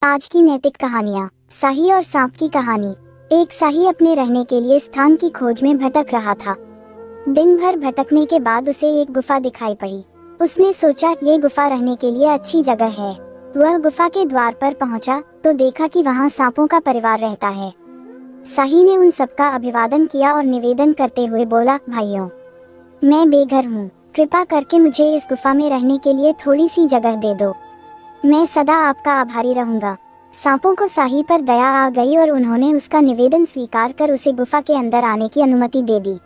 आज की नैतिक कहानियाँ। शाही और सांप की कहानी। एक शाही अपने रहने के लिए स्थान की खोज में भटक रहा था। दिन भर भटकने के बाद उसे एक गुफा दिखाई पड़ी। उसने सोचा ये गुफा रहने के लिए अच्छी जगह है। वह गुफा के द्वार पर पहुंचा तो देखा कि वहां सांपों का परिवार रहता है। शाही ने उन सबका अभिवादन किया और निवेदन करते हुए बोला, भाइयों, मैं बेघर हूँ, कृपा करके मुझे इस गुफा में रहने के लिए थोड़ी सी जगह दे दो। मैं सदा आपका आभारी रहूंगा। सांपों को शाही पर दया आ गई और उन्होंने उसका निवेदन स्वीकार कर उसे गुफा के अंदर आने की अनुमति दे दी।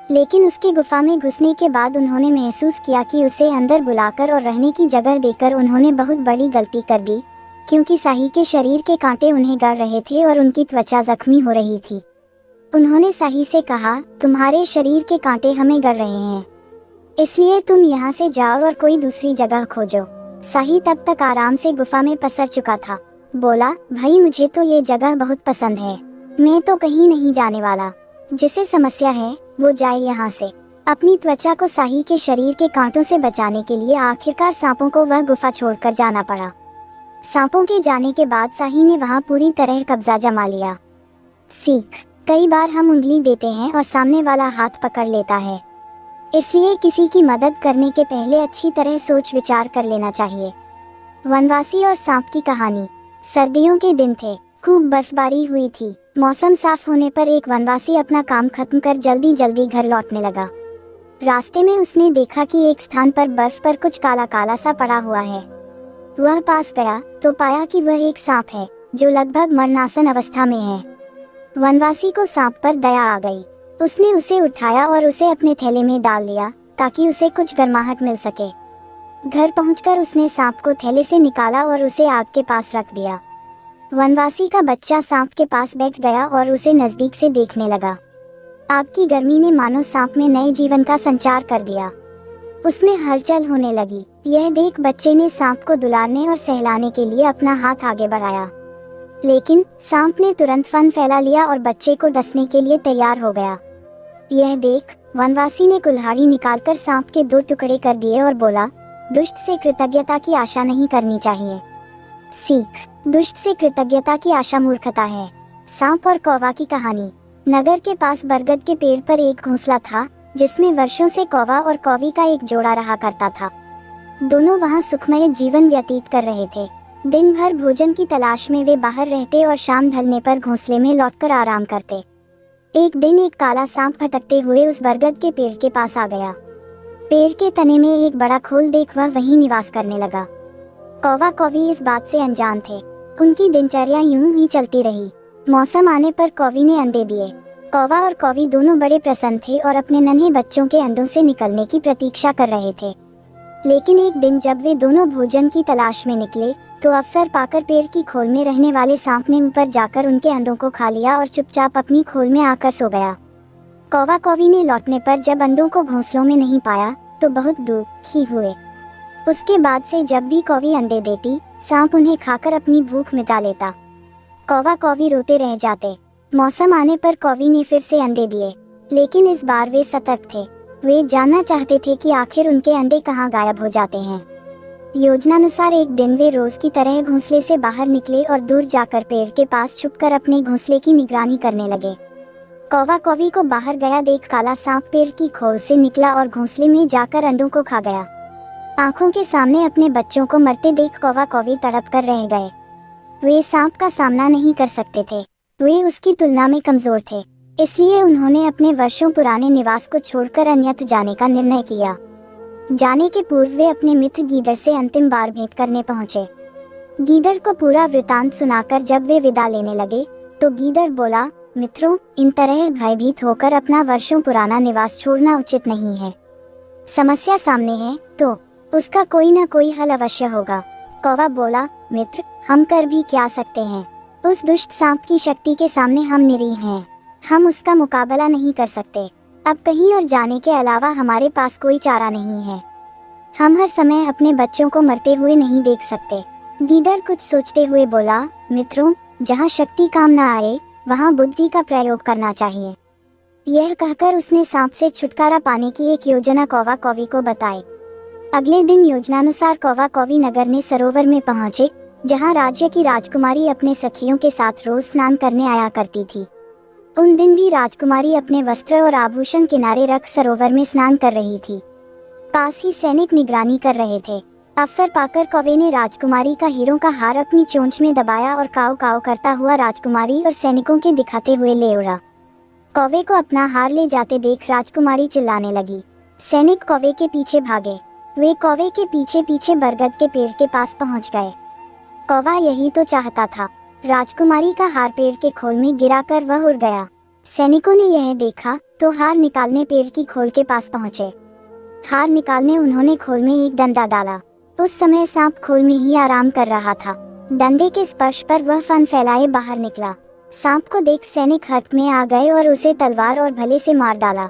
लेकिन उसकी गुफा में घुसने के बाद उन्होंने महसूस किया कि उसे अंदर बुलाकर और रहने की जगह देकर उन्होंने बहुत बड़ी गलती कर दी, क्योंकि शाही के शरीर के कांटे उन्हें गड़ रहे थे और उनकी त्वचा जख्मी हो रही थी। उन्होंने शाही से कहा, तुम्हारे शरीर के कांटे हमें गड़ रहे हैं, इसलिए तुम यहाँ से जाओ और कोई दूसरी जगह खोजो। शाही तब तक आराम से गुफा में पसर चुका था। बोला, भाई, मुझे तो ये जगह बहुत पसंद है, मैं तो कहीं नहीं जाने वाला। जिसे समस्या है वो जाए यहाँ से। अपनी त्वचा को शाही के शरीर के कांटों से बचाने के लिए आखिरकार सांपों को वह गुफा छोड़कर जाना पड़ा। सांपों के जाने के बाद शाही ने वहाँ पूरी तरह कब्जा जमा लिया। सीख, कई बार हम उंगली देते हैं और सामने वाला हाथ पकड़ लेता है, इसलिए किसी की मदद करने के पहले अच्छी तरह सोच विचार कर लेना चाहिए। वनवासी और सांप की कहानी। सर्दियों के दिन थे, खूब बर्फबारी हुई थी। मौसम साफ होने पर एक वनवासी अपना काम खत्म कर जल्दी जल्दी घर लौटने लगा। रास्ते में उसने देखा कि एक स्थान पर बर्फ पर कुछ काला काला सा पड़ा हुआ है। वह पास गया तो पाया कि वह एक सांप है जो लगभग मरणासन अवस्था में है। वनवासी को सांप पर दया आ गई। उसने उसे उठाया और उसे अपने थैले में डाल लिया ताकि उसे कुछ गर्माहट मिल सके। घर पहुंचकर उसने सांप को थैले से निकाला और उसे आग के पास रख दिया। वनवासी का बच्चा सांप के पास बैठ गया और उसे नजदीक से देखने लगा। आग की गर्मी ने मानो सांप में नए जीवन का संचार कर दिया। उसमें हलचल होने लगी। यह देख बच्चे ने सांप को दुलारने और सहलाने के लिए अपना हाथ आगे बढ़ाया, लेकिन सांप ने तुरंत फन फैला लिया और बच्चे को डसने के लिए तैयार हो गया। यह देख वनवासी ने कुल्हाड़ी निकालकर सांप के 2 टुकड़े कर दिए और बोला, दुष्ट से कृतज्ञता की आशा नहीं करनी चाहिए। सीख, दुष्ट से कृतज्ञता की आशा मूर्खता है। सांप और कौवा की कहानी। नगर के पास बरगद के पेड़ पर एक घोंसला था जिसमें वर्षों से कौवा और कौवी का एक जोड़ा रहा करता था। दोनों वहां सुखमय जीवन व्यतीत कर रहे थे। दिन भर भोजन की तलाश में वे बाहर रहते और शाम ढलने पर घोंसले में लौटकर आराम करते। एक दिन एक काला सांप भटकते हुए उस बरगद के पेड़ के पास आ गया। पेड़ के तने में एक बड़ा खोल देख वह वहीं निवास करने लगा। कौवा कौवी इस बात से अनजान थे। उनकी दिनचर्या यूं ही चलती रही। मौसम आने पर कौवी ने अंडे दिए। कौवा और कौवी दोनों बड़े प्रसन्न थे और अपने नन्हे बच्चों के अंडों से निकलने की प्रतीक्षा कर रहे थे। लेकिन एक दिन जब वे दोनों भोजन की तलाश में निकले तो अवसर पाकर पेड़ की खोल में रहने वाले सांप ने ऊपर जाकर उनके अंडों को खा लिया और चुपचाप अपनी खोल में आकर सो गया। कौवा कौवी ने लौटने पर जब अंडों को घोंसलों में नहीं पाया तो बहुत दुखी हुए। उसके बाद से जब भी कौवी अंडे देती, सांप उन्हें खाकर अपनी भूख मिटा लेता। कौवा कौवी रोते रह जाते। मौसम आने पर कौवी ने फिर से अंडे दिए, लेकिन इस बार वे सतर्क थे। वे जानना चाहते थे कि आखिर उनके अंडे कहाँ गायब हो जाते हैं। योजनानुसार एक दिन वे रोज की तरह घोंसले से बाहर निकले और दूर जाकर पेड़ के पास छुपकर अपने घोंसले की निगरानी करने लगे। कौवा कौवी को बाहर गया देख काला सांप पेड़ की खोल से निकला और घोंसले में जाकर अंडों को खा गया। आंखों के सामने अपने बच्चों को मरते देख कौवा कौवी तड़प कर रह गए। वे सांप का सामना नहीं कर सकते थे। वे उसकी तुलना में कमजोर थे, इसलिए उन्होंने अपने वर्षों पुराने निवास को छोड़कर अन्यत्र जाने का निर्णय किया। जाने के पूर्व वे अपने मित्र गीदड़ से अंतिम बार भेंट करने पहुंचे। गीदड़ को पूरा वृतांत सुनाकर जब वे विदा लेने लगे तो गीदड़ बोला, मित्रों, इन तरह भयभीत होकर अपना वर्षों पुराना निवास छोड़ना उचित नहीं है। समस्या सामने है तो उसका कोई ना कोई हल अवश्य होगा। कौवा बोला, मित्र, हम कर भी क्या सकते हैं? उस दुष्ट सांप की शक्ति के सामने हम निरीह हैं। हम उसका मुकाबला नहीं कर सकते। अब कहीं और जाने के अलावा हमारे पास कोई चारा नहीं है। हम हर समय अपने बच्चों को मरते हुए नहीं देख सकते। गीदड़ कुछ सोचते हुए बोला, मित्रों, जहाँ शक्ति काम न आए वहाँ बुद्धि का प्रयोग करना चाहिए। यह कहकर उसने सांप से छुटकारा पाने की एक योजना कौवा कौवी को बताई। अगले दिन योजनानुसार कौवा कौवी नगर में सरोवर में पहुंचे जहाँ राज्य की राजकुमारी अपने सखियों के साथ रोज स्नान करने आया करती थी। उन दिन भी राजकुमारी अपने वस्त्र और आभूषण किनारे रख सरोवर में स्नान कर रही थी। पास ही सैनिक निगरानी कर रहे थे। अवसर पाकर कौवे ने राजकुमारी का हीरों का हार अपनी चोंच में दबाया और काव काव करता हुआ राजकुमारी और सैनिकों के दिखाते हुए ले उड़ा। कौवे को अपना हार ले जाते देख राजकुमारी चिल्लाने लगी। सैनिक कौवे के पीछे भागे। वे कौवे के पीछे पीछे बरगद के पेड़ के पास पहुंच गए। कौवा यही तो चाहता था। राजकुमारी का हार पेड़ के खोल में गिराकर वह उड़ गया। सैनिकों ने यह देखा तो हार निकालने पेड़ की खोल के पास पहुंचे। हार निकालने उन्होंने खोल में एक डंडा डाला। उस समय सांप खोल में ही आराम कर रहा था। डंडे के स्पर्श पर वह फन फैलाए बाहर निकला। सांप को देख सैनिक हर्ष में आ गए और उसे तलवार और भले से मार डाला।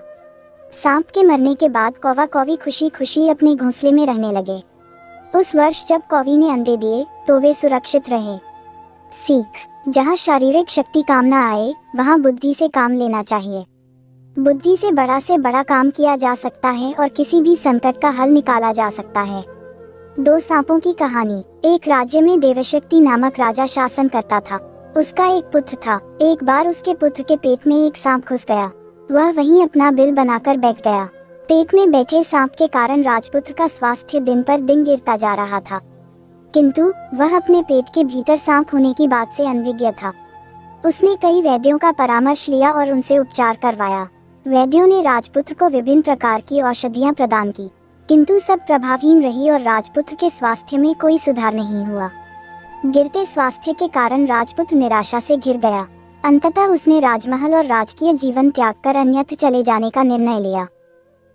सांप के मरने के बाद कौवा कौवी खुशी खुशी अपने घोंसले में रहने लगे। उस वर्ष जब कौवी ने अंडे दिए तो वे सुरक्षित रहे। सीख: जहाँ शारीरिक शक्ति काम न आए वहाँ बुद्धि से काम लेना चाहिए। बुद्धि से बड़ा काम किया जा सकता है और किसी भी संकट का हल निकाला जा सकता है। दो सांपों की कहानी। एक राज्य में देवशक्ति नामक राजा शासन करता था। उसका एक पुत्र था। एक बार उसके पुत्र के पेट में एक सांप घुस गया। वह वहीं अपना बिल बनाकर बैठ गया। पेट में बैठे सांप के कारण राजपुत्र का स्वास्थ्य दिन पर दिन गिरता जा रहा था, किंतु वह अपने पेट के भीतर सांप होने की बात से अनभिज्ञ था। उसने कई वैद्यों का परामर्श लिया और उनसे उपचार करवाया। वैद्यों ने राजपुत्र को विभिन्न प्रकार की औषधियां प्रदान की, किंतु सब प्रभावहीन रही और राजपुत्र के स्वास्थ्य में कोई सुधार नहीं हुआ। गिरते स्वास्थ्य के कारण राजपुत्र निराशा से घिर गया। अंततः उसने राजमहल और राजकीय जीवन त्याग कर अन्यत्र चले जाने का निर्णय लिया।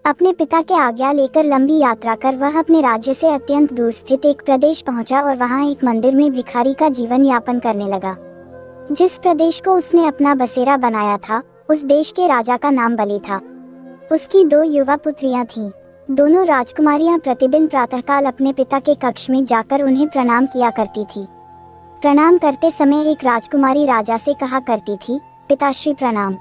अपने पिता के आज्ञा लेकर लंबी यात्रा कर वह अपने राज्य से अत्यंत दूर स्थित एक प्रदेश पहुंचा और वहां एक मंदिर में भिखारी का जीवन यापन करने लगा। जिस प्रदेश को उसने अपना बसेरा बनाया था, उस देश के राजा का नाम बलि था। उसकी 2 युवा पुत्रियां थीं। दोनों राजकुमारियां प्रतिदिन प्रातःकाल अपने पिता के कक्ष में जाकर उन्हें प्रणाम किया करती थी। प्रणाम करते समय एक राजकुमारी राजा से कहा करती थी, पिताश्री प्रणाम,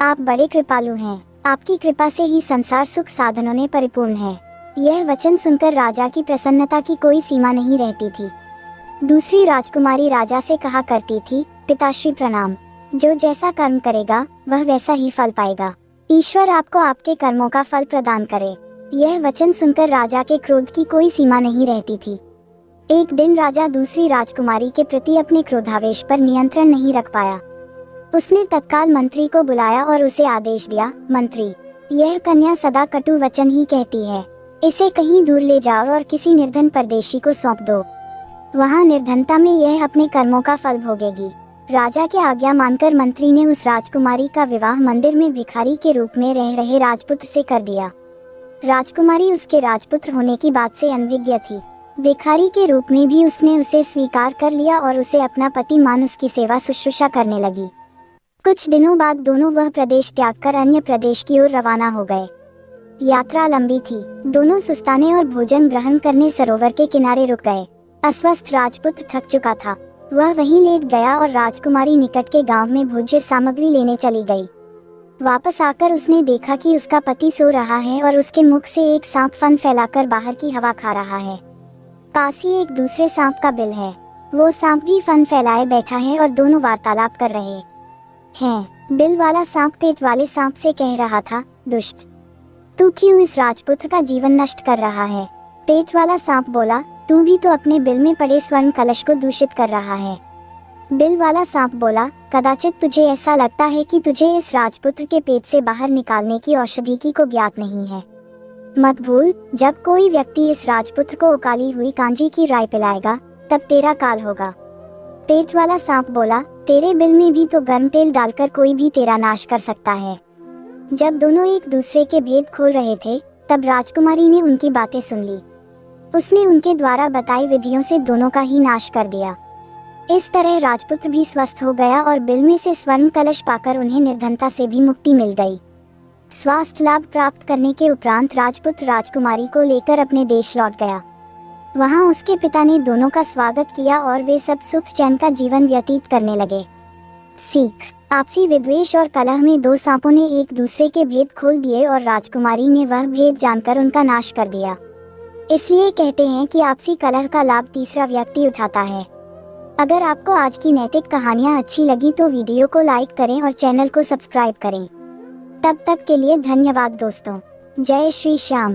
आप बड़े कृपालु हैं, आपकी कृपा से ही संसार सुख साधनों ने परिपूर्ण है। यह वचन सुनकर राजा की प्रसन्नता की कोई सीमा नहीं रहती थी। दूसरी राजकुमारी राजा से कहा करती थी, पिताश्री प्रणाम, जो जैसा कर्म करेगा वह वैसा ही फल पाएगा। ईश्वर आपको आपके कर्मों का फल प्रदान करे। यह वचन सुनकर राजा के क्रोध की कोई सीमा नहीं रहती थी। एक दिन राजा दूसरी राजकुमारी के प्रति अपने क्रोधावेश पर नियंत्रण नहीं रख पाया। उसने तत्काल मंत्री को बुलाया और उसे आदेश दिया, मंत्री, यह कन्या सदा कटु वचन ही कहती है, इसे कहीं दूर ले जाओ और किसी निर्धन परदेशी को सौंप दो। वहाँ निर्धनता में यह अपने कर्मों का फल भोगेगी। राजा की आज्ञा मानकर मंत्री ने उस राजकुमारी का विवाह मंदिर में भिखारी के रूप में रह रहे राजपुत्र से कर दिया। राजकुमारी उसके राजपुत्र होने की बात से अनभिज्ञ थी। भिखारी के रूप में भी उसने उसे स्वीकार कर लिया और उसे अपना पति मान उसकी सेवा शुश्रूषा करने लगी। कुछ दिनों बाद दोनों वह प्रदेश त्याग कर अन्य प्रदेश की ओर रवाना हो गए। यात्रा लंबी थी। दोनों सुस्ताने और भोजन ग्रहण करने सरोवर के किनारे रुक गए। अस्वस्थ राजपुत्र थक चुका था। वह वहीं लेट गया और राजकुमारी निकट के गांव में भोज्य सामग्री लेने चली गई। वापस आकर उसने देखा कि उसका पति सो रहा है और उसके मुख से एक सांप फन फैलाकर बाहर की हवा खा रहा है। पास ही एक दूसरे सांप का बिल है। वो सांप भी फन फैलाए बैठा है और दोनों वार्तालाप कर रहे हैं। बिल वाला सांप पेट वाले सांप से कह रहा था, दुष्ट, तू क्यों इस राजपुत्र का जीवन नष्ट कर रहा है? पेट वाला सांप बोला, तू भी तो अपने बिल में पड़े स्वर्ण कलश को दूषित कर रहा है। बिल वाला सांप बोला, कदाचित तुझे ऐसा लगता है कि तुझे इस राजपुत्र के पेट से बाहर निकालने की औषधि की को ज्ञात नहीं है। मत भूल, जब कोई व्यक्ति इस राजपुत्र को उकाली हुई कांजी की राय पिलाएगा तब तेरा काल होगा। पेट वाला सांप बोला, तेरे बिल में भी तो गर्म तेल डालकर कोई भी तेरा नाश कर सकता है। जब दोनों एक दूसरे के भेद खोल रहे थे तब राजकुमारी ने उनकी बातें सुन ली। उसने उनके द्वारा बताई विधियों से दोनों का ही नाश कर दिया। इस तरह राजपुत्र भी स्वस्थ हो गया और बिल में से स्वर्ण कलश पाकर उन्हें निर्धनता से भी मुक्ति मिल गई। स्वास्थ्य लाभ प्राप्त करने के उपरांत राजपुत्र राजकुमारी को लेकर अपने देश लौट गया। वहां उसके पिता ने दोनों का स्वागत किया और वे सब सुख चैन का जीवन व्यतीत करने लगे। सीख: आपसी विद्वेष और कलह में 2 सांपों ने एक दूसरे के भेद खोल दिए और राजकुमारी ने वह भेद जानकर उनका नाश कर दिया। इसलिए कहते हैं कि आपसी कलह का लाभ तीसरा व्यक्ति उठाता है। अगर आपको आज की नैतिक कहानियाँ अच्छी लगी तो वीडियो को लाइक करें और चैनल को सब्सक्राइब करें। तब तक के लिए धन्यवाद दोस्तों। जय श्री श्याम।